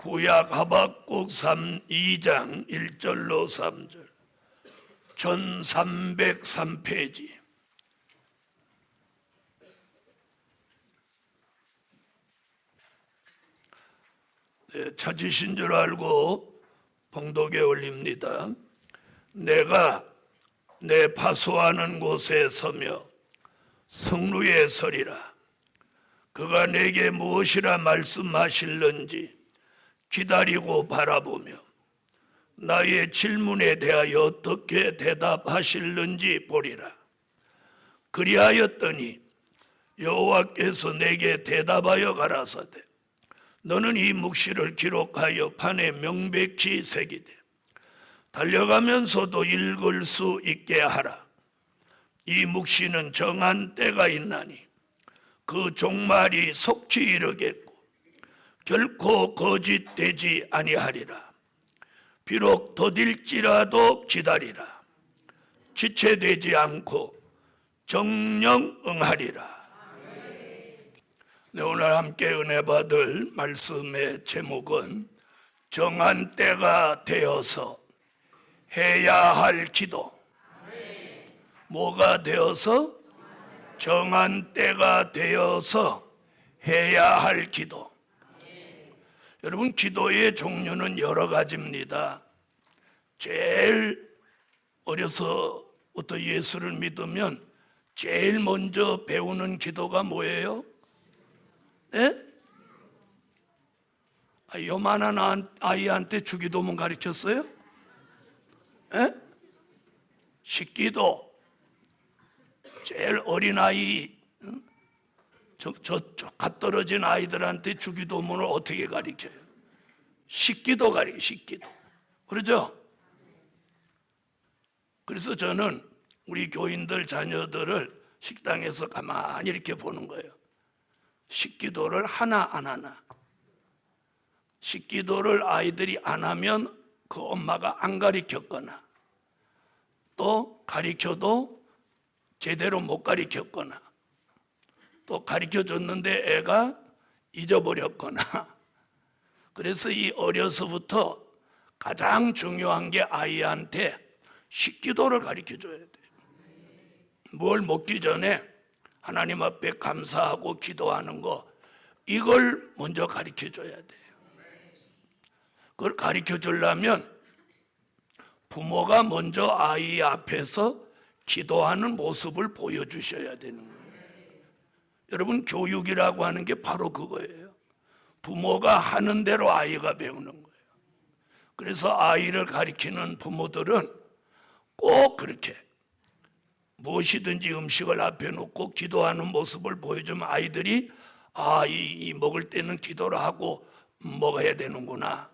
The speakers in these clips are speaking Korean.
구약 하박국 2장 1절로 3절 1303페이지. 찾으신 줄 알고 봉독에 올립니다. 내가 내 파수하는 곳에 서며 성루에 서리라. 그가 내게 무엇이라 말씀하실는지 기다리고 바라보며 나의 질문에 대하여 어떻게 대답하실는지 보리라. 그리하였더니 여호와께서 내게 대답하여 가라사대 너는 이 묵시를 기록하여 판에 명백히 새기되 달려가면서도 읽을 수 있게 하라. 이 묵시는 정한 때가 있나니 그 종말이 속히 이르겠고 결코 거짓되지 아니하리라. 비록 더딜지라도 기다리라. 지체되지 않고 정령 응하리라. 네, 오늘 함께 은혜 받을 말씀의 제목은 정한 때가 되어서 해야 할 기도. 뭐가 되어서? 정한 때가 되어서 해야 할 기도. 여러분, 기도의 종류는 여러 가지입니다. 제일 어려서부터 예수를 믿으면 제일 먼저 배우는 기도가 뭐예요? 네? 요만한 아이한테 주기도문 가르쳤어요? 네? 식기도. 제일 어린 아이, 갓 떨어진 아이들한테 주기도문을 어떻게 가르쳐요? 식기도 가르쳐요. 식기도. 그러죠? 그래서 저는 우리 교인들 자녀들을 식당에서 가만히 이렇게 보는 거예요. 식기도를 하나 안 하나. 식기도를 아이들이 안 하면 그 엄마가 안 가르쳤거나 또 가르쳐도 제대로 못 가르쳤거나 또 가르쳐줬는데 애가 잊어버렸거나. 그래서 이 어려서부터 가장 중요한 게 아이한테 식기도를 가르쳐줘야 돼요. 뭘 먹기 전에 하나님 앞에 감사하고 기도하는 거, 이걸 먼저 가르쳐줘야 돼요. 그걸 가르쳐주려면 부모가 먼저 아이 앞에서 기도하는 모습을 보여주셔야 되는 거예요. 여러분, 교육이라고 하는 게 바로 그거예요. 부모가 하는 대로 아이가 배우는 거예요. 그래서 아이를 가르치는 부모들은 꼭 그렇게 무엇이든지 음식을 앞에 놓고 기도하는 모습을 보여주면 아이들이 이 먹을 때는 기도를 하고 먹어야 되는구나,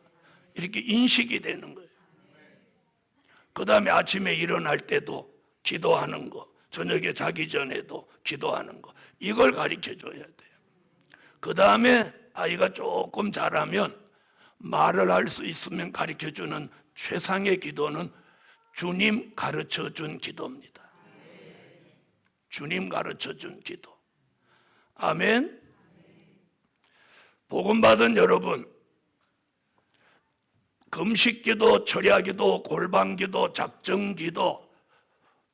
이렇게 인식이 되는 거예요. 그 다음에 아침에 일어날 때도 기도하는 거, 저녁에 자기 전에도 기도하는 거, 이걸 가르쳐줘야 돼요. 그 다음에 아이가 조금 자라면 말을 할 수 있으면 가르쳐주는 최상의 기도는 주님 가르쳐준 기도입니다. 주님 가르쳐준 기도. 아멘. 복음 받은 여러분, 금식기도, 철야기도, 골방기도, 작정기도,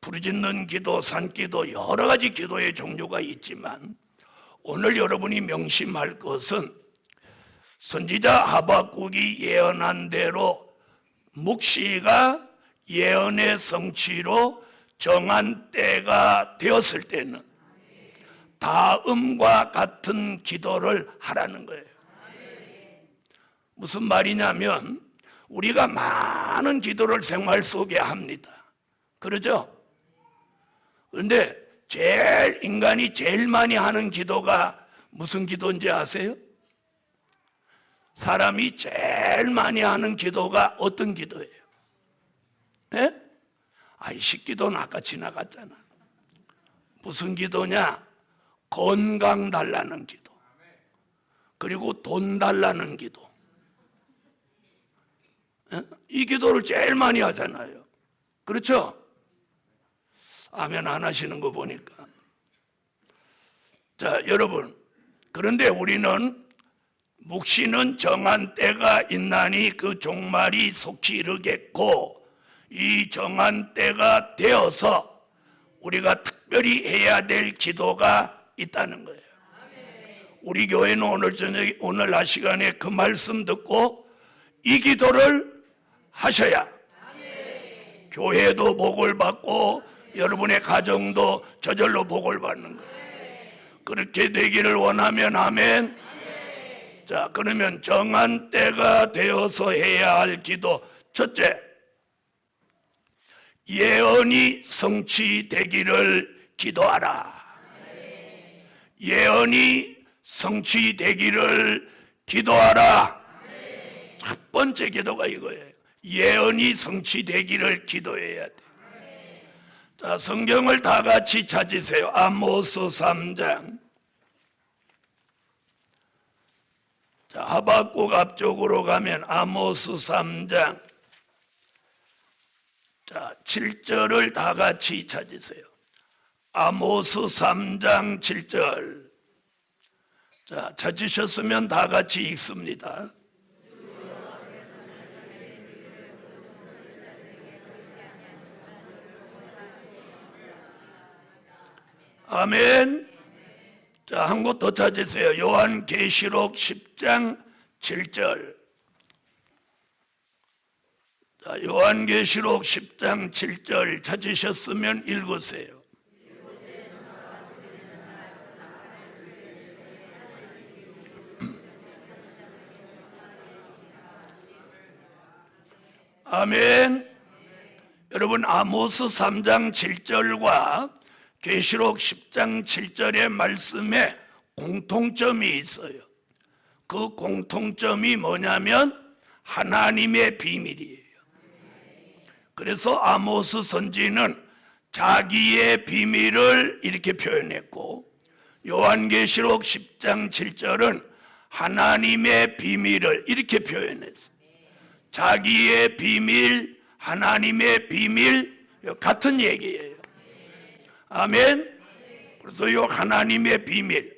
부르짖는 기도, 산기도, 여러 가지 기도의 종류가 있지만 오늘 여러분이 명심할 것은 선지자 하박국이 예언한 대로 묵시가 예언의 성취로 정한 때가 되었을 때는 다음과 같은 기도를 하라는 거예요. 무슨 말이냐면 우리가 많은 기도를 생활 속에 합니다. 그러죠? 그런데 인간이 제일 많이 하는 기도가 무슨 기도인지 아세요? 사람이 제일 많이 하는 기도가 어떤 기도예요? 네? 식기도는 아까 지나갔잖아. 무슨 기도냐? 건강 달라는 기도, 그리고 돈 달라는 기도. 이 기도를 제일 많이 하잖아요. 그렇죠? 아멘 안 하시는 거 보니까. 자, 여러분, 그런데 우리는 묵시는 정한 때가 있나니 그 종말이 속히 이르겠고, 이 정한 때가 되어서 우리가 특별히 해야 될 기도가 있다는 거예요. 우리 교회는 오늘 저녁, 오늘 낮 시간에 그 말씀 듣고 이 기도를 하셔야 교회도 복을 받고 여러분의 가정도 저절로 복을 받는 거예요. 그렇게 되기를 원하면 아멘. 자, 그러면 정한 때가 되어서 해야 할 기도. 첫째, 예언이 성취되기를 기도하라. 예언이 성취되기를 기도하라. 첫 번째 기도가 이거예요. 예언이 성취되기를 기도해야 돼. 자, 성경을 다 같이 찾으세요. 아모스 3장. 자, 하박국 앞쪽으로 가면 아모스 3장. 자, 7절을 다 같이 찾으세요. 아모스 3장 7절. 자, 찾으셨으면 다 같이 읽습니다. 아멘. 자, 한 곳 더 찾으세요. 요한계시록 10장 7절. 자, 요한계시록 10장 7절 찾으셨으면 읽으세요. 아멘. 여러분, 아모스 3장 7절과 계시록 10장 7절의 말씀에 공통점이 있어요. 그 공통점이 뭐냐면 하나님의 비밀이에요. 그래서 아모스 선지는 자기의 비밀을 이렇게 표현했고, 요한계시록 10장 7절은 하나님의 비밀을 이렇게 표현했어요. 자기의 비밀, 하나님의 비밀, 같은 얘기예요. 아멘. 그래서 이 하나님의 비밀,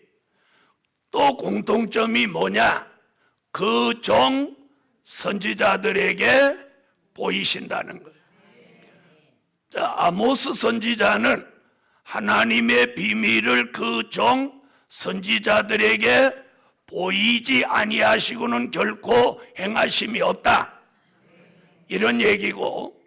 또 공통점이 뭐냐? 그 종 선지자들에게 보이신다는 거예요. 자, 아모스 선지자는 하나님의 비밀을 그 종 선지자들에게 보이지 아니하시고는 결코 행하심이 없다, 이런 얘기고,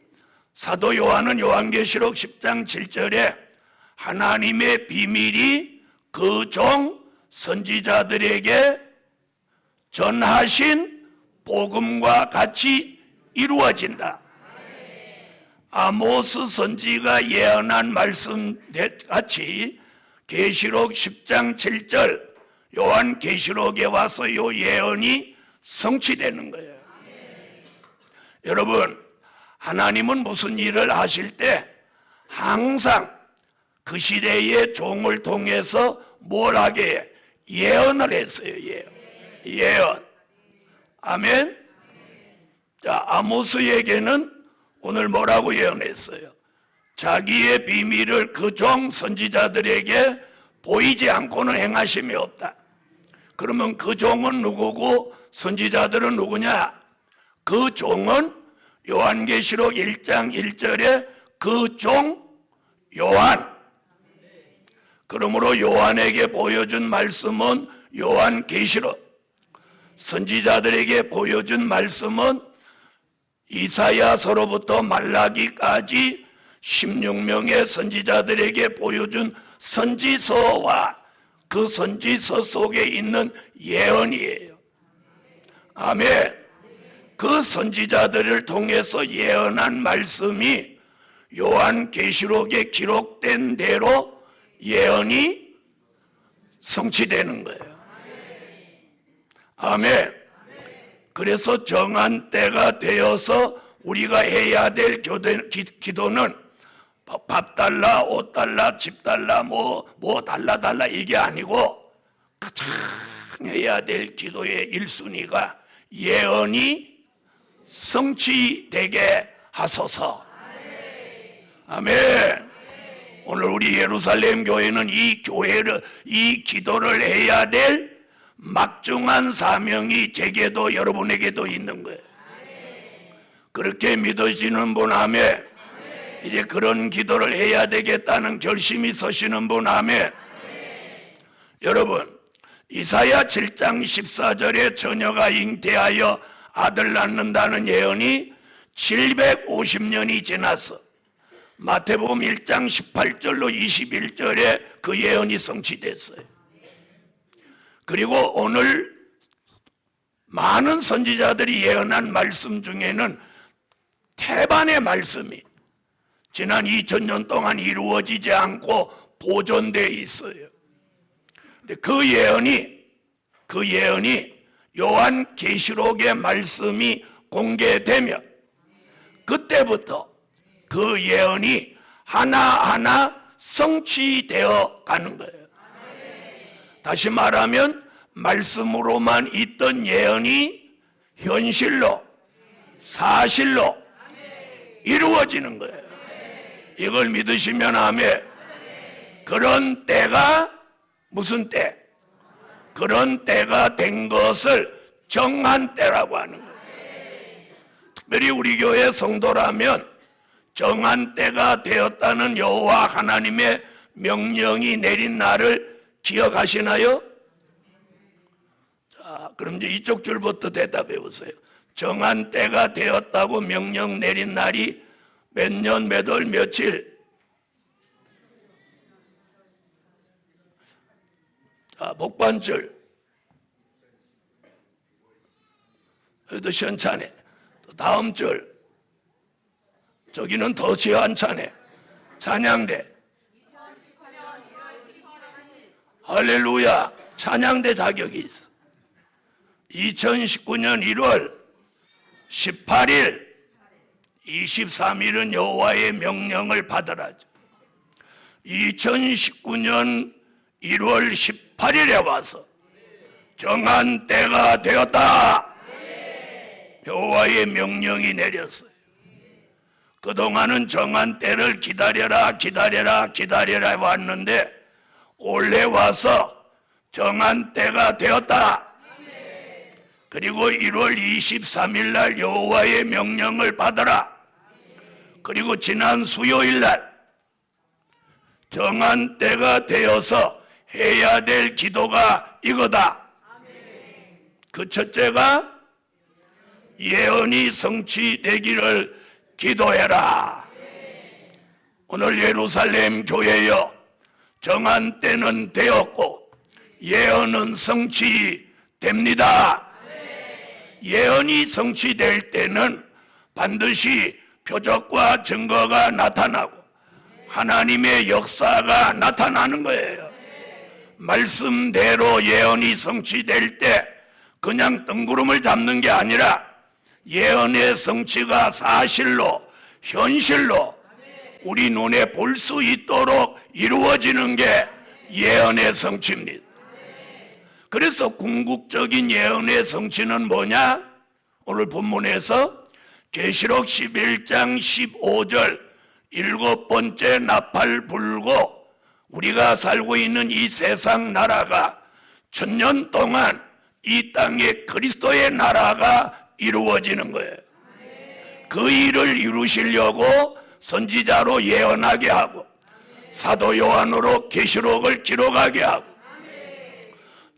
사도 요한은 요한계시록 10장 7절에 하나님의 비밀이 그 종 선지자들에게 전하신 복음과 같이 이루어진다. 아모스 선지가 예언한 말씀 같이 계시록 10장 7절 요한계시록에 와서 요 예언이 성취되는 거예요. 여러분, 하나님은 무슨 일을 하실 때 항상 그 시대의 종을 통해서 뭘 하게 해? 예언을 했어요. 예언. 아멘. 자, 아모스에게는 오늘 뭐라고 예언했어요? 자기의 비밀을 그 종 선지자들에게 보이지 않고는 행하심이 없다. 그러면 그 종은 누구고 선지자들은 누구냐? 그 종은 요한계시록 1장 1절에 그 종 요한. 그러므로 요한에게 보여준 말씀은 요한계시록, 선지자들에게 보여준 말씀은 이사야서로부터 말라기까지 16명의 선지자들에게 보여준 선지서와 그 선지서 속에 있는 예언이에요. 아멘. 그 선지자들을 통해서 예언한 말씀이 요한계시록에 기록된 대로 예언이 성취되는 거예요. 아멘. 그래서 정한 때가 되어서 우리가 해야 될 기도는 밥 달라, 옷 달라, 집 달라, 뭐 달라 이게 아니고 가장 해야 될 기도의 1순위가 예언이 성취되게 하소서. 아멘. 오늘 우리 예루살렘 교회는 이 기도를 해야 될 막중한 사명이 제게도 여러분에게도 있는 거예요. 그렇게 믿어지는 분 아멘. 이제 그런 기도를 해야 되겠다는 결심이 서시는 분 아멘. 여러분, 이사야 7장 14절에 처녀가 잉태하여 아들 낳는다는 예언이 750년이 지나서 마태복음 1장 18절로 21절에 그 예언이 성취됐어요. 그리고 오늘 많은 선지자들이 예언한 말씀 중에는 태반의 말씀이 지난 2000년 동안 이루어지지 않고 보존되어 있어요. 근데 그 예언이 요한 계시록의 말씀이 공개되면 그때부터 그 예언이 하나하나 성취되어 가는 거예요. 다시 말하면 말씀으로만 있던 예언이 현실로, 사실로 이루어지는 거예요. 이걸 믿으시면 아멘. 그런 때가 무슨 때? 그런 때가 된 것을 정한 때라고 하는 거예요. 특별히 우리 교회 성도라면 정한 때가 되었다는 여호와 하나님의 명령이 내린 날을 기억하시나요? 자, 그럼 이제 이쪽 줄부터 대답해 보세요. 정한 때가 되었다고 명령 내린 날이 몇 년, 몇 월, 며칠? 자, 목반줄. 여기도 시원찮네. 또 다음 줄. 저기는 더 시원찮네. 찬양대. 할렐루야. 찬양대 자격이 있어. 2019년 1월 18일 23일은 여호와의 명령을 받으라죠. 2019년 1월 18일에 와서 정한 때가 되었다. 여호와의 명령이 내렸어요. 그동안은 정한 때를 기다려라 왔는데 올해 와서 정한 때가 되었다. 그리고 1월 23일 날 여호와의 명령을 받아라. 그리고 지난 수요일 날 정한 때가 되어서 해야 될 기도가 이거다. 그 첫째가 예언이 성취되기를 기도해라. 오늘 예루살렘 교회여, 정한 때는 되었고 예언은 성취됩니다. 예언이 성취될 때는 반드시 표적과 증거가 나타나고 하나님의 역사가 나타나는 거예요. 말씀대로 예언이 성취될 때 그냥 뜬구름을 잡는 게 아니라 예언의 성취가 사실로, 현실로 우리 눈에 볼 수 있도록 이루어지는 게 예언의 성취입니다. 그래서 궁극적인 예언의 성취는 뭐냐? 오늘 본문에서 계시록 11장 15절 일곱 번째 나팔 불고 우리가 살고 있는 이 세상 나라가 1000년 동안 이 땅에 그리스도의 나라가 이루어지는 거예요. 그 일을 이루시려고 선지자로 예언하게 하고 사도 요한으로 계시록을 기록하게 하고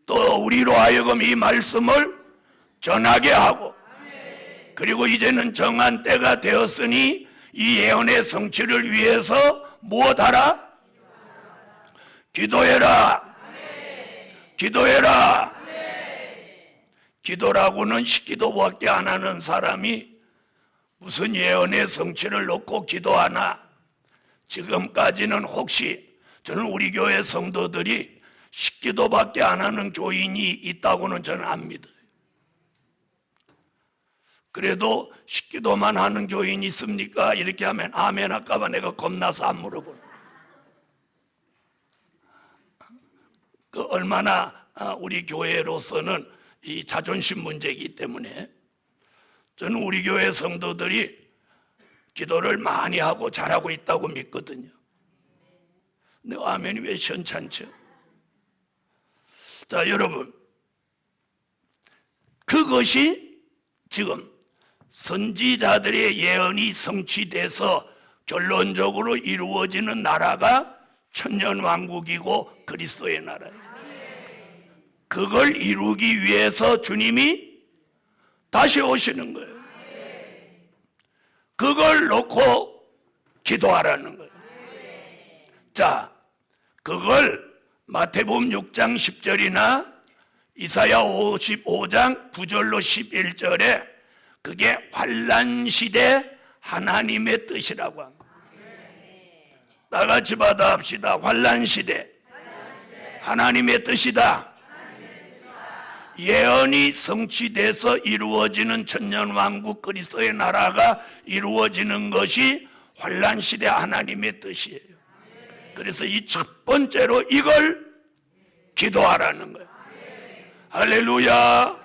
또 우리로 하여금 이 말씀을 전하게 하고 그리고 이제는 정한 때가 되었으니 이 예언의 성취를 위해서 무엇하라? 기도해라. 기도해라. 기도라고는 식기도밖에 안 하는 사람이 무슨 예언의 성취를 놓고 기도하나? 지금까지는 혹시 저는 우리 교회 성도들이 식기도밖에 안 하는 교인이 있다고는 저는 안 믿어요. 그래도 식기도만 하는 교인이 있습니까? 이렇게 하면 아멘 할까봐 내가 겁나서 안 물어보는. 그 얼마나 우리 교회로서는 이 자존심 문제이기 때문에 저는 우리 교회 성도들이 기도를 많이 하고 잘하고 있다고 믿거든요. 근데 아멘이 왜 시원찮죠? 자, 여러분, 그것이 지금 선지자들의 예언이 성취돼서 결론적으로 이루어지는 나라가 천년왕국이고 그리스도의 나라예요. 그걸 이루기 위해서 주님이 다시 오시는 거예요. 그걸 놓고 기도하라는 거예요. 자, 그걸 마태복음 6장 10절이나 이사야 55장 9절로 11절에 그게 환난시대 하나님의 뜻이라고 합니다. 다 같이 받아합시다. 환난시대 하나님의 뜻이다. 예언이 성취돼서 이루어지는 천년왕국 그리스도의 나라가 이루어지는 것이 환난시대 하나님의 뜻이에요. 그래서 이 첫 번째로 이걸 기도하라는 거예요. 할렐루야.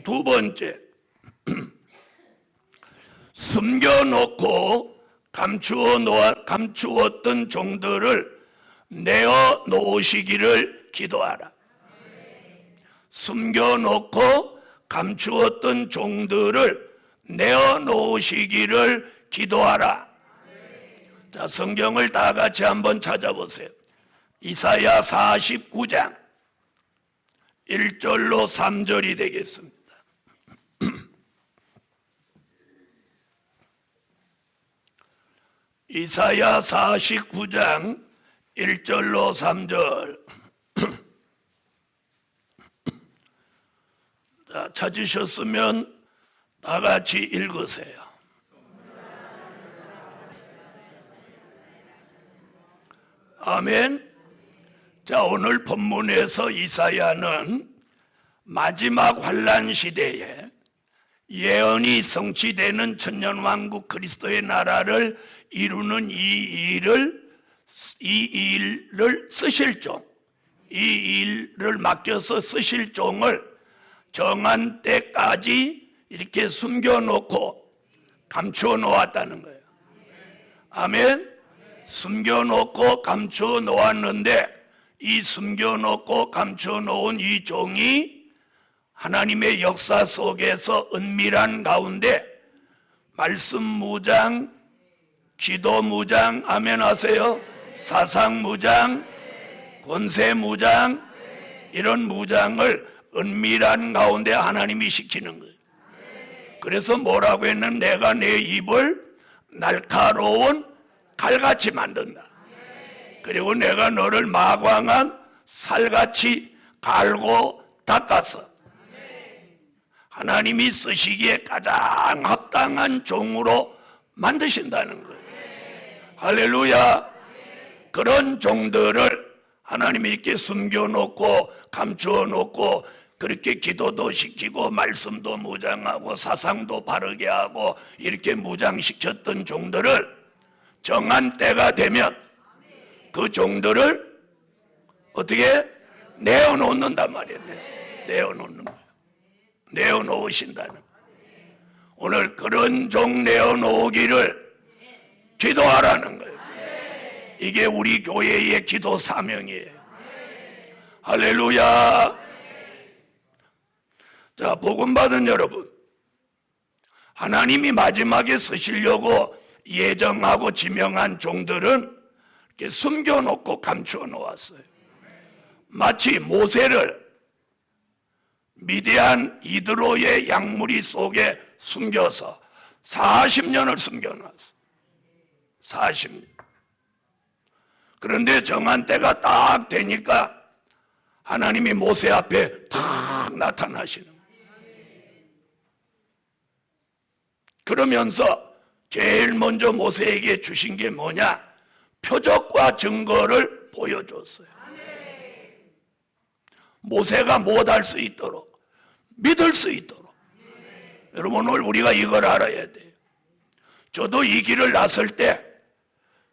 두 번째, 숨겨놓고 감추었던 종들을 내어 놓으시기를 기도하라. 숨겨놓고 감추었던 종들을 내어 놓으시기를 기도하라. 자, 성경을 다 같이 한번 찾아보세요. 이사야 49장 1절로 3절이 되겠습니다. 이사야 49장 1절로 3절. 자, 찾으셨으면 다 같이 읽으세요. 아멘. 자, 오늘 본문에서 이사야는 마지막 환난 시대에 예언이 성취되는 천년왕국 그리스도의 나라를 이루는 이 일을 쓰실 종, 이 일을 맡겨서 쓰실 종을 정한 때까지 이렇게 숨겨놓고 감추어 놓았다는 거예요. 아멘. 숨겨놓고 감추어 놓았는데 이 숨겨놓고 감추어 놓은 이 종이 하나님의 역사 속에서 은밀한 가운데 말씀 무장, 기도 무장, 아멘 하세요. 사상 무장, 권세 무장, 이런 무장을 은밀한 가운데 하나님이 시키는 거예요. 그래서 뭐라고 했는 내가 내 입을 날카로운 칼같이 만든다. 그리고 내가 너를 마광한 살같이 갈고 닦아서 하나님이 쓰시기에 가장 합당한 종으로 만드신다는 거예요. 할렐루야. 그런 종들을 하나님이 이렇게 숨겨놓고 감추어놓고 그렇게 기도도 시키고 말씀도 무장하고 사상도 바르게 하고 이렇게 무장시켰던 종들을 정한 때가 되면 그 종들을 어떻게 내어놓는단 말이에요. 내어놓는 거예요. 내어놓으신다는 거예요. 오늘 그런 종 내어놓기를 기도하라는 거예요. 이게 우리 교회의 기도 사명이에요. 할렐루야. 자, 복음 받은 여러분, 하나님이 마지막에 쓰시려고 예정하고 지명한 종들은 이렇게 숨겨놓고 감추어 놓았어요. 마치 모세를 미디안 이드로의 양무리 속에 숨겨서 40년을 숨겨놨어. 40년. 그런데 정한 때가 딱 되니까 하나님이 모세 앞에 탁 나타나시는 거예요. 그러면서 제일 먼저 모세에게 주신 게 뭐냐? 표적과 증거를 보여줬어요. 모세가 못할 수 있도록, 믿을 수 있도록. 여러분, 오늘 우리가 이걸 알아야 돼요. 저도 이 길을 나설 때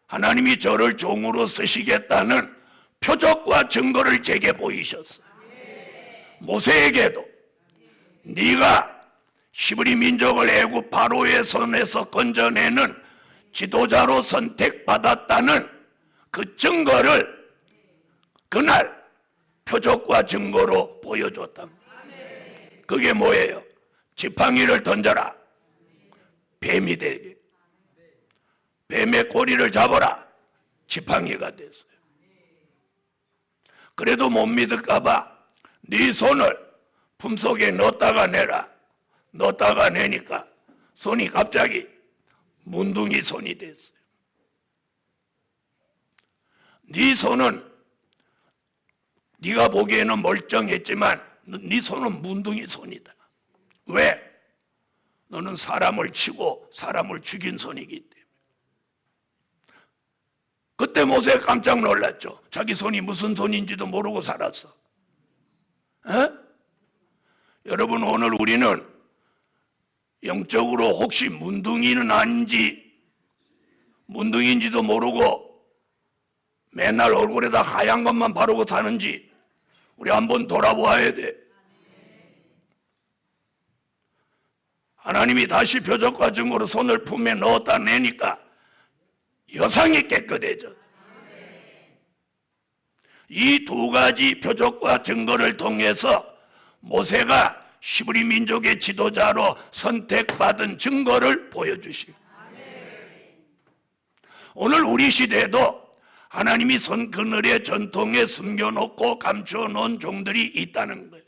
하나님이 저를 종으로 쓰시겠다는 표적과 증거를 제게 보이셨어요. 모세에게도 네가 히브리 민족을 애굽 바로의 손에서 건져내는 지도자로 선택받았다는 그 증거를 그날 표적과 증거로 보여줬다. 그게 뭐예요? 지팡이를 던져라. 뱀이 되게. 뱀의 꼬리를 잡아라. 지팡이가 됐어요. 그래도 못 믿을까봐 네 손을 품속에 넣었다가 내라. 넣었다가 내니까 손이 갑자기 문둥이 손이 됐어요. 네 손은 네가 보기에는 멀쩡했지만 네 손은 문둥이 손이다. 왜? 너는 사람을 치고 사람을 죽인 손이기 때문에. 그때 모세가 깜짝 놀랐죠. 자기 손이 무슨 손인지도 모르고 살았어. 여러분, 오늘 우리는 영적으로 혹시 문둥이는 아닌지, 문둥이인지도 모르고 맨날 얼굴에다 하얀 것만 바르고 사는지 우리 한번 돌아보아야 돼. 하나님이 다시 표적과 증거로 손을 품에 넣었다 내니까 여상이 깨끗해져. 이 두 가지 표적과 증거를 통해서 모세가 히브리 민족의 지도자로 선택받은 증거를 보여주시고, 오늘 우리 시대에도 하나님이 손 그늘의 전통에 숨겨놓고 감추어 놓은 종들이 있다는 거예요.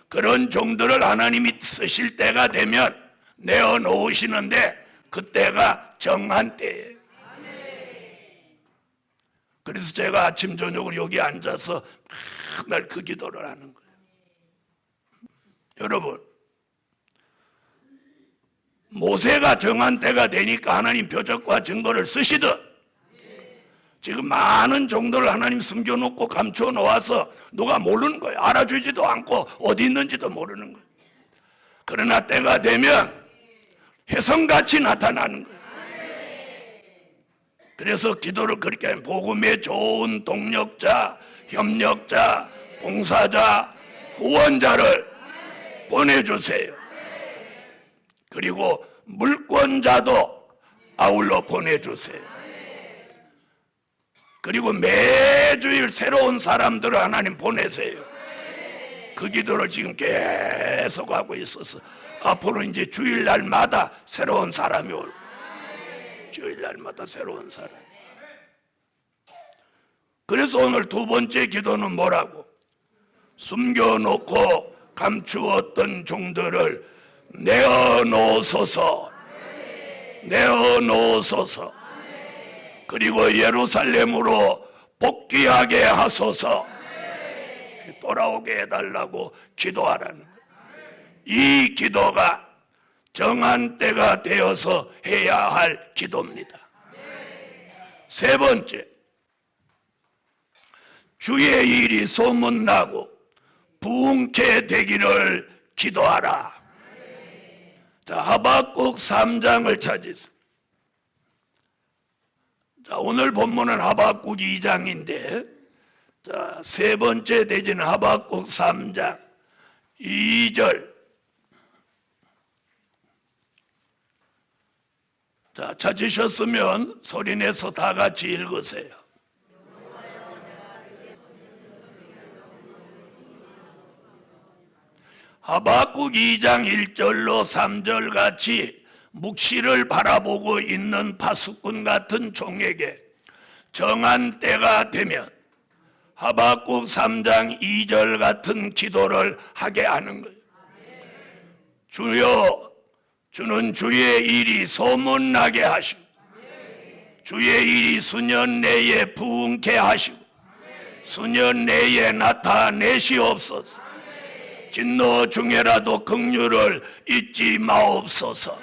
그런 종들을 하나님이 쓰실 때가 되면 내어놓으시는데 그때가 정한 때예요. 그래서 제가 아침 저녁으로 여기 앉아서 맨날 그 기도를 하는 거예요. 여러분, 모세가 정한 때가 되니까 하나님 표적과 증거를 쓰시듯 지금 많은 종들을 하나님 숨겨놓고 감추어 놓아서 누가 모르는 거예요. 알아주지도 않고 어디 있는지도 모르는 거예요. 그러나 때가 되면 혜성같이 나타나는 거예요. 그래서 기도를 그렇게 하면 복음의 좋은 동력자, 협력자, 봉사자, 후원자를 보내주세요. 그리고 물권자도 아울러 보내주세요. 그리고 매주일 새로운 사람들을 하나님 보내세요. 그 기도를 지금 계속 하고 있어서 앞으로 이제 주일날마다 새로운 사람이 올 거예요. 주일날마다 새로운 사람. 그래서 오늘 두 번째 기도는 뭐라고? 숨겨놓고 감추었던 종들을 내어놓으소서. 내어놓으소서. 그리고 예루살렘으로 복귀하게 하소서. 돌아오게 해달라고 기도하라는 거예요. 이 기도가 정한 때가 되어서 해야 할 기도입니다. 세 번째, 주의 일이 소문나고 부흥케 되기를 기도하라. 자, 하박국 3장을 찾으세요. 자, 오늘 본문은 하박국 2장인데, 자, 세 번째 대지는 하박국 3장 2절. 자, 찾으셨으면 소리내서 다 같이 읽으세요. 하박국 2장 1절로 3절 같이 묵시를 바라보고 있는 파수꾼 같은 종에게 정한 때가 되면 하박국 3장 2절 같은 기도를 하게 하는 거예요. 주여, 주는 주의 일이 소문나게 하시고 주의 일이 수년 내에 부흥케 하시고 수년 내에 나타내시옵소서. 진노 중에라도 긍휼을 잊지 마옵소서.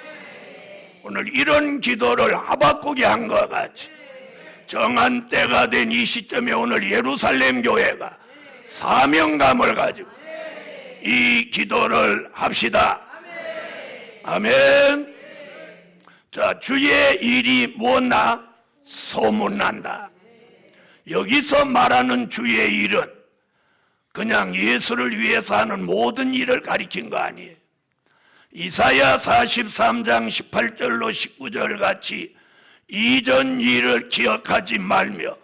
오늘 이런 기도를 하박국이 한 것 같이 정한 때가 된 이 시점에 오늘 예루살렘 교회가 사명감을 가지고 이 기도를 합시다. 아멘. 자, 주의 일이 뭐나 소문난다. 여기서 말하는 주의 일은 그냥 예수를 위해서 하는 모든 일을 가리킨 거 아니에요. 이사야 43장 18절로 19절 같이 이전 일을 기억하지 말며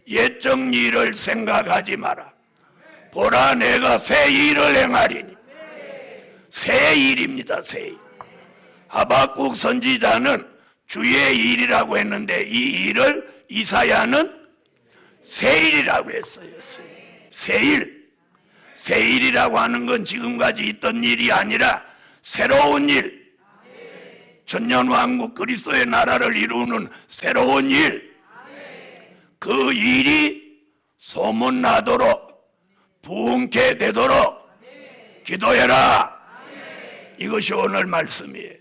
옛적 일을 생각하지 마라. 보라, 내가 새 일을 행하리니 새 일입니다. 새 일. 하박국 선지자는 주의 일이라고 했는데 이 일을 이사야는 새 일이라고 했어요. 새 일. 새 일이라고 하는 건 지금까지 있던 일이 아니라 새로운 일. 천년왕국 그리스도의 나라를 이루는 새로운 일. 그 일이 소문나도록 부흥케 되도록 기도해라. 이것이 오늘 말씀이에요.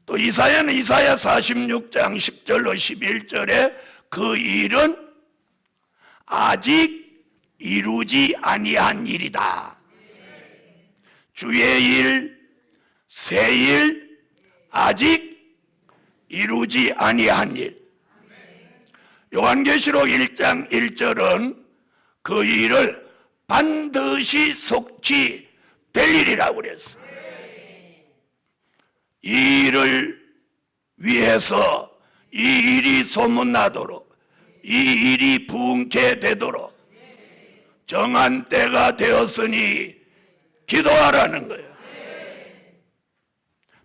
또 이사야는 이사야 46장 10절로 11절에 그 일은 아직 이루지 아니한 일이다. 주의 일, 새 일, 아직 이루지 아니한 일. 요한계시록 1장 1절은 그 일을 반드시 속히 될 일이라고 그랬어요. 이 일을 위해서 이 일이 소문나도록 이 일이 부흥케 되도록 정한 때가 되었으니 기도하라는 거예요.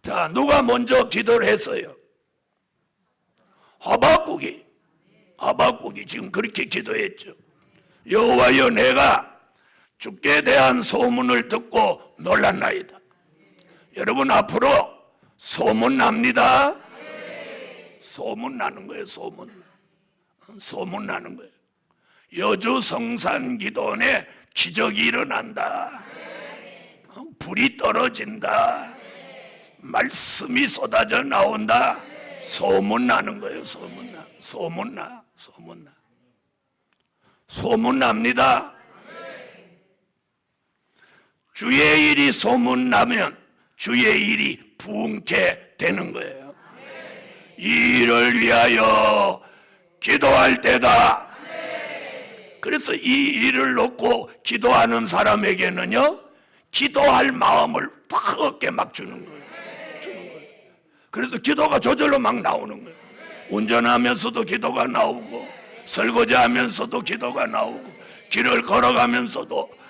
자, 누가 먼저 기도를 했어요? 하박국이 지금 그렇게 기도했죠. 여호와여, 내가 주께 대한 소문을 듣고 놀랐나이다. 여러분, 앞으로 소문납니다. 소문나는 거예요. 소문나는 거예요. 여주 성산 기도원에 기적이 일어난다. 불이 떨어진다. 말씀이 쏟아져 나온다. 소문나는 거예요. 소문납니다. 주의 일이 소문나면 주의 일이 부흥케 되는 거예요. 이 일을 위하여 기도할 때다. 그래서 이 일을 놓고 기도하는 사람에게는요, 기도할 마음을 다 얻게 막 주는 거예요. 그래서 기도가 저절로 막 나오는 거예요. 운전하면서도 기도가 나오고, 설거지하면서도 기도가 나오고, 길을 걸어가면서도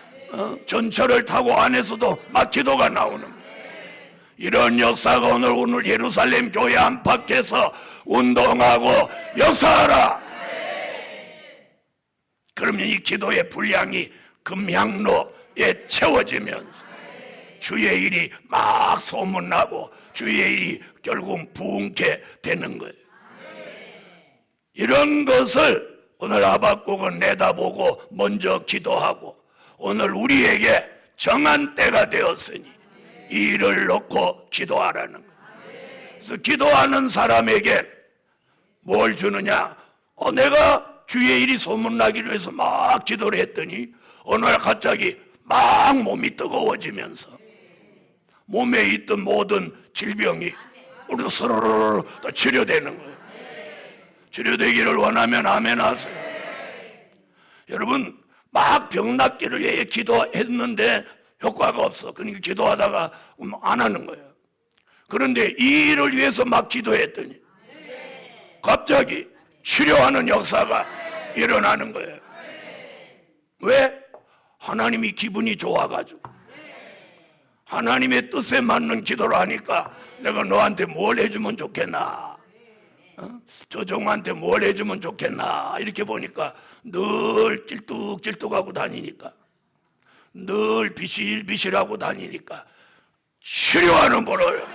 전철을 타고 안에서도 막 기도가 나오는 거예요. 이런 역사가 오늘 예루살렘 교회 안팎에서 운동하고 역사하라. 그러면 이 기도의 분량이 금향로에 채워지면서 주의 일이 막 소문나고 주의 일이 결국 부흥케 되는 거예요. 이런 것을 오늘 하박국은 내다보고 먼저 기도하고, 오늘 우리에게 정한 때가 되었으니 이 일을 놓고 기도하라는 거예요. 그래서 기도하는 사람에게 뭘 주느냐? 내가 주의 일이 소문나기로 해서 막 기도를 했더니 어느 날 갑자기 막 몸이 뜨거워지면서 몸에 있던 모든 질병이 우리도 스르르 치료되는 거예요. 치료되기를 원하면 아멘 하세요. 여러분, 막 병 낫기를 위해 기도했는데 효과가 없어. 그러니까 기도하다가 안 하는 거예요. 그런데 이 일을 위해서 막 기도했더니 갑자기 치료하는 역사가 일어나는 거예요. 왜? 하나님이 기분이 좋아가지고, 하나님의 뜻에 맞는 기도를 하니까 내가 너한테 뭘 해주면 좋겠나, 저 종한테 뭘 해주면 좋겠나, 이렇게 보니까 늘 찔뚝찔뚝하고 다니니까, 늘 비실비실하고 다니니까 치료하는 벌을.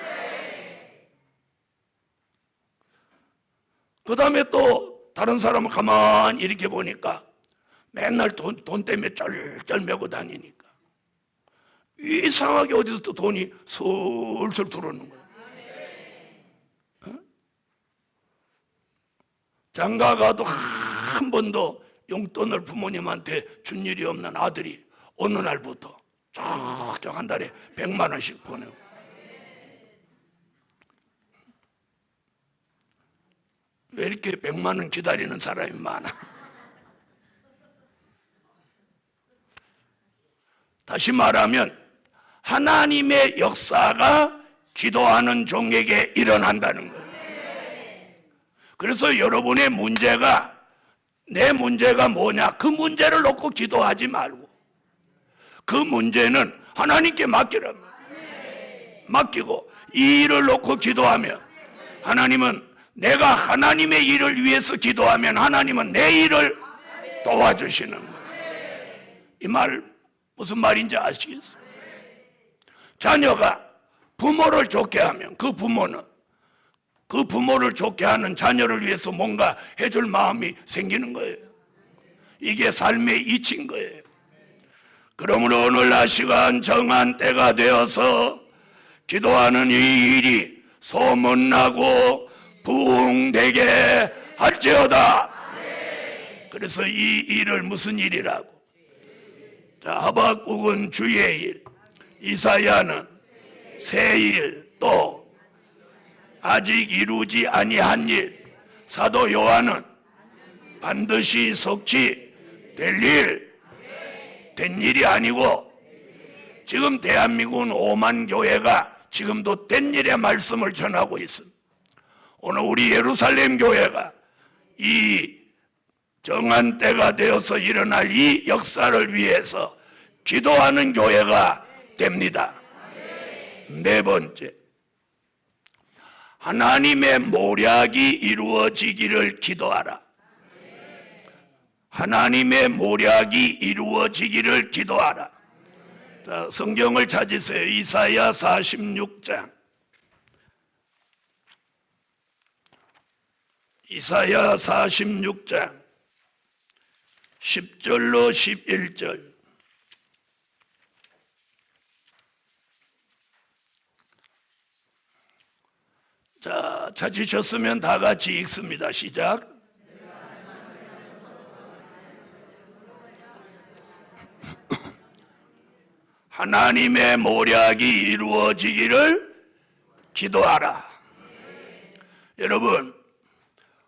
그 다음에 또 다른 사람을 가만히 이렇게 보니까 맨날 돈 때문에 쩔쩔 매고 다니니까 이상하게 어디서 또 돈이 슬슬 들어오는 거예요. 장가가도 한 번도 용돈을 부모님한테 준 일이 없는 아들이 어느 날부터 쫙쫙 한 달에 100만 원씩 보내고, 왜 이렇게 100만 원 기다리는 사람이 많아? 다시 말하면 하나님의 역사가 기도하는 종에게 일어난다는 거예요. 그래서 여러분의 문제가, 내 문제가 뭐냐, 그 문제를 놓고 기도하지 말고 그 문제는 하나님께 맡기란 말이에요. 맡기고 이 일을 놓고 기도하면 하나님은, 내가 하나님의 일을 위해서 기도하면 하나님은 내 일을 도와주시는 거예요. 이 말 무슨 말인지 아시겠어요? 자녀가 부모를 좋게 하면 그 부모는 그 부모를 좋게 하는 자녀를 위해서 뭔가 해줄 마음이 생기는 거예요. 이게 삶의 이치인 거예요. 그러므로 오늘 날 시간 정한 때가 되어서 기도하는 이 일이 소문나고 부흥되게 할지어다. 그래서 이 일을 무슨 일이라고? 자, 하박국은 주의 일, 이사야는 새 일, 또 아직 이루지 아니한 일, 사도 요한은 반드시 속히 될 일, 된 일이 아니고 지금 대한민국은 5만 교회가 지금도 된 일의 말씀을 전하고 있습니다. 오늘 우리 예루살렘 교회가 이 정한 때가 되어서 일어날 이 역사를 위해서 기도하는 교회가 됩니다. 네 번째, 하나님의 모략이 이루어지기를 기도하라. 하나님의 모략이 이루어지기를 기도하라. 자, 성경을 찾으세요. 이사야 46장. 이사야 46장 10절로 11절. 자, 찾으셨으면 다 같이 읽습니다. 시작. 하나님의 모략이 이루어지기를 기도하라. 여러분,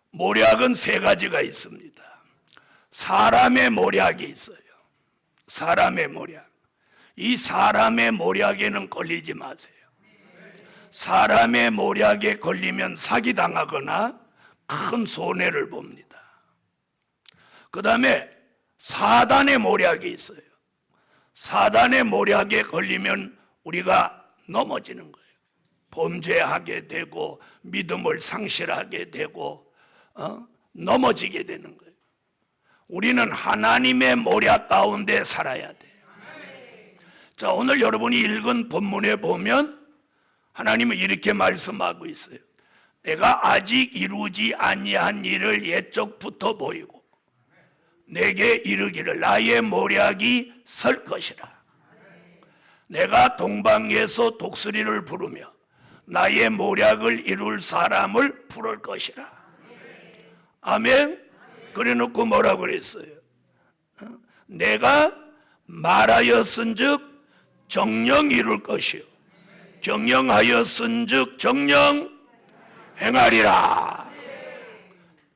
모략은 세 가지가 있습니다. 사람의 모략이 있어요. 사람의 모략. 이 사람의 모략에는 걸리지 마세요. 사람의 모략에 걸리면 사기당하거나 큰 손해를 봅니다. 그 다음에 사단의 모략이 있어요. 사단의 모략에 걸리면 우리가 넘어지는 거예요. 범죄하게 되고 믿음을 상실하게 되고 넘어지게 되는 거예요. 우리는 하나님의 모략 가운데 살아야 돼요. 자, 오늘 여러분이 읽은 본문에 보면 하나님은 이렇게 말씀하고 있어요. 내가 아직 이루지 아니한 일을 옛적부터 보이고 내게 이르기를 나의 모략이 설 것이라. 내가 동방에서 독수리를 부르며 나의 모략을 이룰 사람을 부를 것이라. 아멘. 그래놓고 뭐라고 그랬어요? 내가 말하였은즉 정령 이룰 것이요 경영하였은즉 정령 행하리라.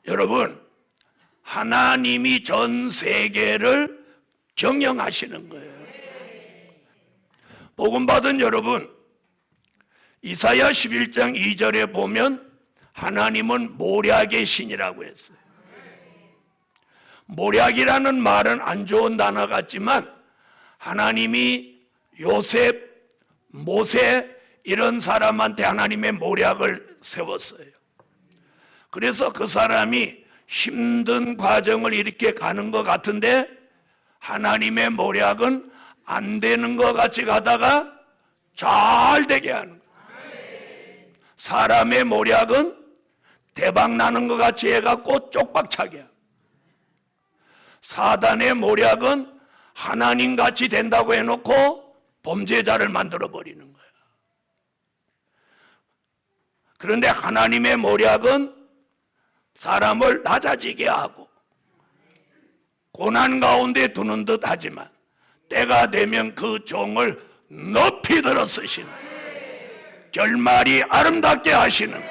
여러분, 하나님이 전 세계를 경영하시는 거예요. 복음 받은 여러분, 이사야 11장 2절에 보면 하나님은 모략의 신이라고 했어요. 모략이라는 말은 안 좋은 단어 같지만 하나님이 요셉, 모세 이런 사람한테 하나님의 모략을 세웠어요. 그래서 그 사람이 힘든 과정을 이렇게 가는 것 같은데 하나님의 모략은 안 되는 것 같이 가다가 잘 되게 하는 거예요. 사람의 모략은 대박 나는 것 같이 해갖고 쪽박차게 하고, 사단의 모략은 하나님 같이 된다고 해놓고 범죄자를 만들어 버리는 거예요. 그런데 하나님의 모략은 사람을 낮아지게 하고 고난 가운데 두는 듯 하지만 때가 되면 그 종을 높이 들어 쓰시는, 결말이 아름답게 하시는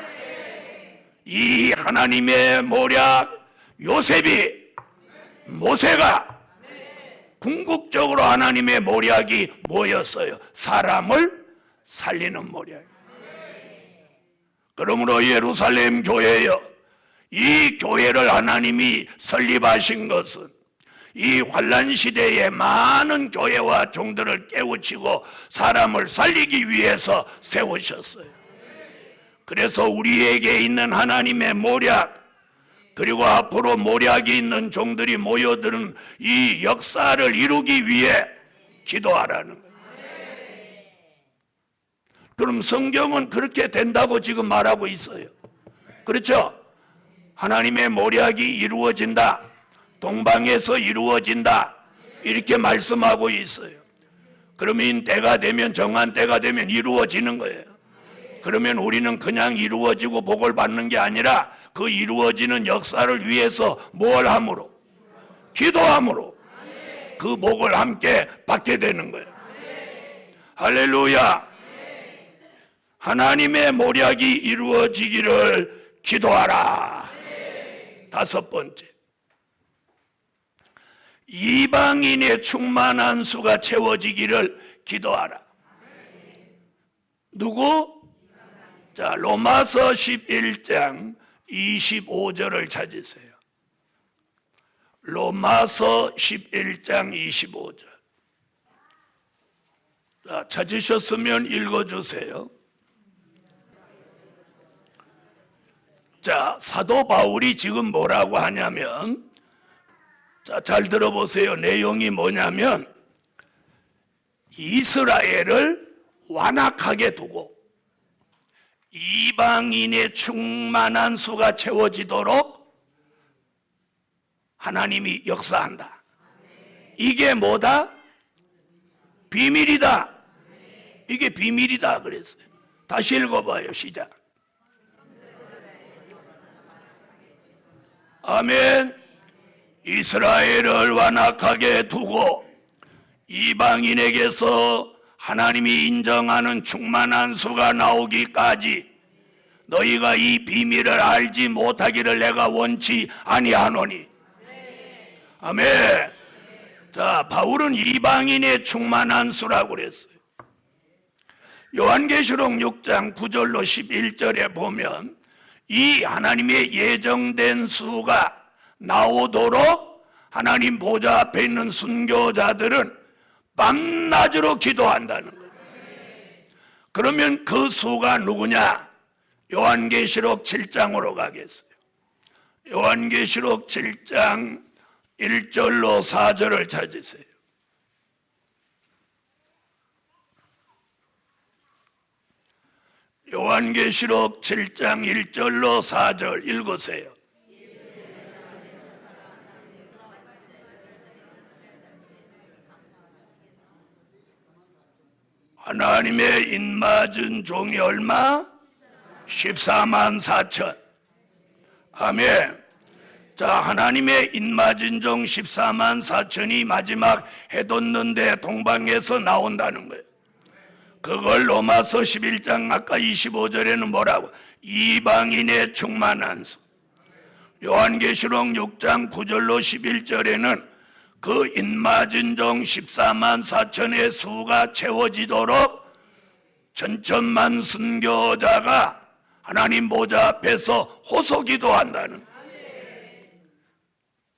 이 하나님의 모략, 요셉이, 모세가 궁극적으로 하나님의 모략이 뭐였어요? 사람을 살리는 모략. 그러므로 예루살렘 교회여, 이 교회를 하나님이 설립하신 것은 이 환난 시대에 많은 교회와 종들을 깨우치고 사람을 살리기 위해서 세우셨어요. 그래서 우리에게 있는 하나님의 모략, 그리고 앞으로 모략이 있는 종들이 모여드는 이 역사를 이루기 위해 기도하라는 거예요. 그럼 성경은 그렇게 된다고 지금 말하고 있어요. 그렇죠? 하나님의 모략이 이루어진다, 동방에서 이루어진다, 이렇게 말씀하고 있어요. 그러면 때가 되면, 정한 때가 되면 이루어지는 거예요. 그러면 우리는 그냥 이루어지고 복을 받는 게 아니라 그 이루어지는 역사를 위해서 뭘 함으로? 기도함으로 그 복을 함께 받게 되는 거예요. 할렐루야. 하나님의 모략이 이루어지기를 기도하라. 다섯 번째, 이방인의 충만한 수가 채워지기를 기도하라. 누구? 자, 로마서 11장 25절을 찾으세요. 로마서 11장 25절. 자, 찾으셨으면 읽어주세요. 자, 사도 바울이 지금 뭐라고 하냐면, 자, 잘 들어보세요. 내용이 뭐냐면, 이스라엘을 완악하게 두고 이방인의 충만한 수가 채워지도록 하나님이 역사한다. 이게 뭐다? 비밀이다. 이게 비밀이다 그랬어요. 다시 읽어봐요. 시작. 아멘. 이스라엘을 완악하게 두고 이방인에게서 하나님이 인정하는 충만한 수가 나오기까지 너희가 이 비밀을 알지 못하기를 내가 원치 아니하노니. 아멘. 자, 바울은 이방인의 충만한 수라고 그랬어요. 요한계시록 6장 9절로 11절에 보면 이 하나님의 예정된 수가 나오도록 하나님 보좌 앞에 있는 순교자들은 밤낮으로 기도한다는 거예요. 그러면 그 수가 누구냐? 요한계시록 7장으로 가겠어요. 요한계시록 7장 1절로 4절을 찾으세요. 요한계시록 7장 1절로 4절 읽으세요. 하나님의 입맞은 종이 얼마? 14만 4천. 아멘. 자, 하나님의 입맞은 종 14만 4천이 마지막 해돋는데 동방에서 나온다는 거예요. 그걸 로마서 11장 아까 25절에는 뭐라고? 이방인의 충만한 수. 요한계시록 6장 9절로 11절에는 그 입맞은 종 14만 4천의 수가 채워지도록 천천만 순교자가 하나님 보좌 앞에서 호소기도한다는 거예요.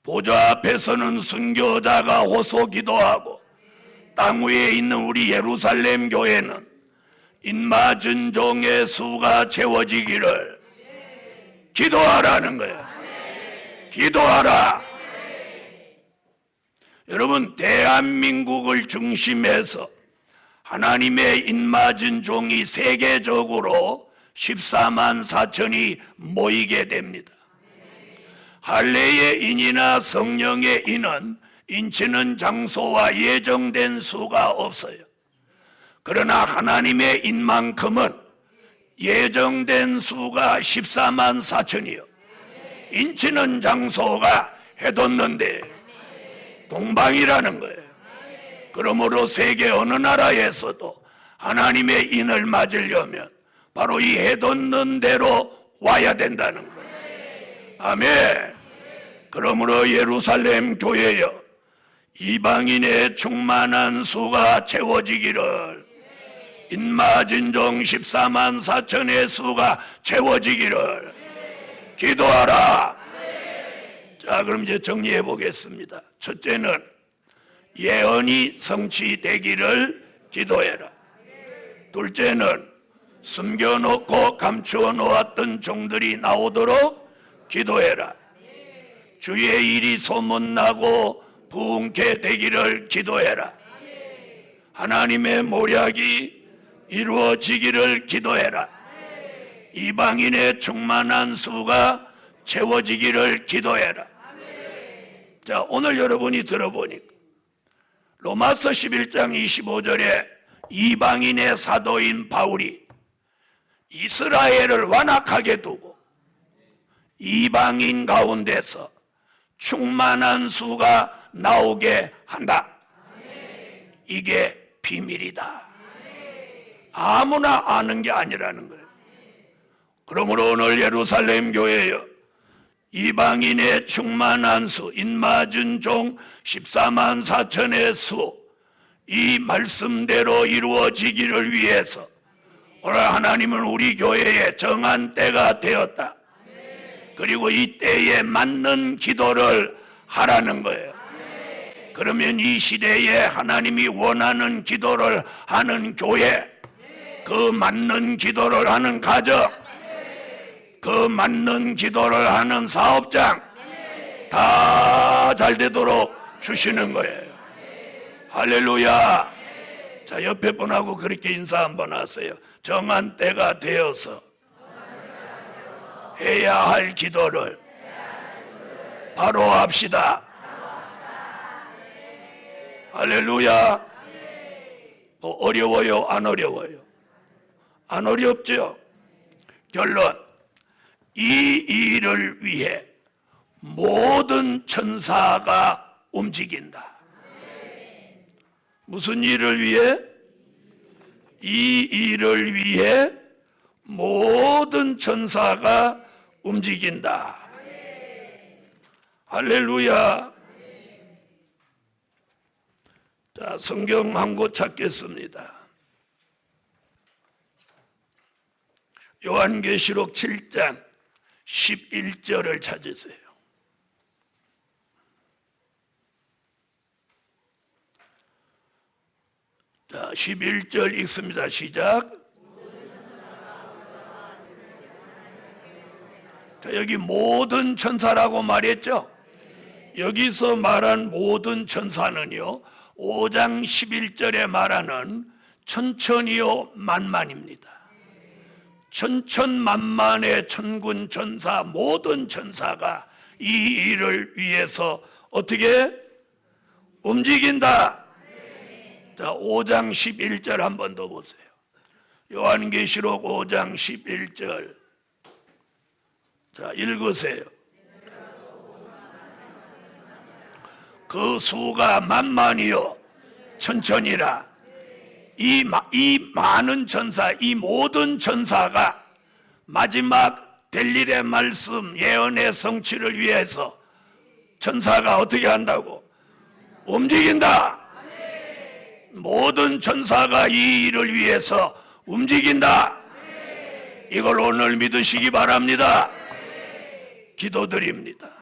보좌 앞에서는 순교자가 호소기도하고 땅 위에 있는 우리 예루살렘 교회는 입맞은 종의 수가 채워지기를 기도하라는 거예요. 기도하라. 여러분, 대한민국을 중심해서 하나님의 입맞은 종이 세계적으로 14만 4천이 모이게 됩니다. 할례의 인이나 성령의 인은 인치는 장소와 예정된 수가 없어요. 그러나 하나님의 인만큼은 예정된 수가 14만 4천이요. 인치는 장소가 해뒀는데 동방이라는 거예요. 그러므로 세계 어느 나라에서도 하나님의 인을 맞으려면 바로 이 해돋는 대로 와야 된다는 거예요. 아멘. 그러므로 예루살렘 교회여, 이방인의 충만한 수가 채워지기를, 입맞은 종 14만 4천의 수가 채워지기를 기도하라. 자, 그럼 이제 정리해 보겠습니다. 첫째는 예언이 성취되기를 기도해라. 둘째는 숨겨놓고 감추어 놓았던 종들이 나오도록 기도해라. 주의 일이 소문나고 부흥케 되기를 기도해라. 하나님의 모략이 이루어지기를 기도해라. 이방인의 충만한 수가 채워지기를 기도해라. 자, 오늘 여러분이 들어보니까 로마서 11장 25절에 이방인의 사도인 바울이 이스라엘을 완악하게 두고 이방인 가운데서 충만한 수가 나오게 한다. 이게 비밀이다. 아무나 아는 게 아니라는 거예요. 그러므로 오늘 예루살렘 교회여, 이방인의 충만한 수, 인맞은 종 14만 4천의 수, 이 말씀대로 이루어지기를 위해서 오늘 하나님은 우리 교회에 정한 때가 되었다. 그리고 이 때에 맞는 기도를 하라는 거예요. 그러면 이 시대에 하나님이 원하는 기도를 하는 교회, 그 맞는 기도를 하는 가정, 그 맞는 기도를 하는 사업장 다 잘 되도록 주시는 거예요. 할렐루야. 자, 옆에 분하고 그렇게 인사 한번 하세요. 정한 때가 되어서 해야 할 기도를 바로 합시다. 할렐루야. 뭐 어려워요? 안 어려워요? 안 어렵죠? 결론, 이 일을 위해 모든 천사가 움직인다. 무슨 일을 위해? 이 일을 위해 모든 천사가 움직인다. 할렐루야. 자, 성경 한 곳 찾겠습니다. 요한계시록 7장 11절을 찾으세요. 자, 11절 읽습니다. 시작. 자, 여기 모든 천사라고 말했죠? 여기서 말한 모든 천사는요, 5장 11절에 말하는 천천히요 만만입니다. 천천만만의 천군 천사, 모든 천사가 이 일을 위해서 어떻게 움직인다. 자, 5장 11절 한 번 더 보세요. 요한계시록 5장 11절. 자, 읽으세요. 그 수가 만만이요 천천히라. 이 많은 천사, 이 모든 천사가 마지막 될 일의 말씀, 예언의 성취를 위해서 천사가 어떻게 한다고? 움직인다. 모든 천사가 이 일을 위해서 움직인다. 이걸 오늘 믿으시기 바랍니다. 기도드립니다.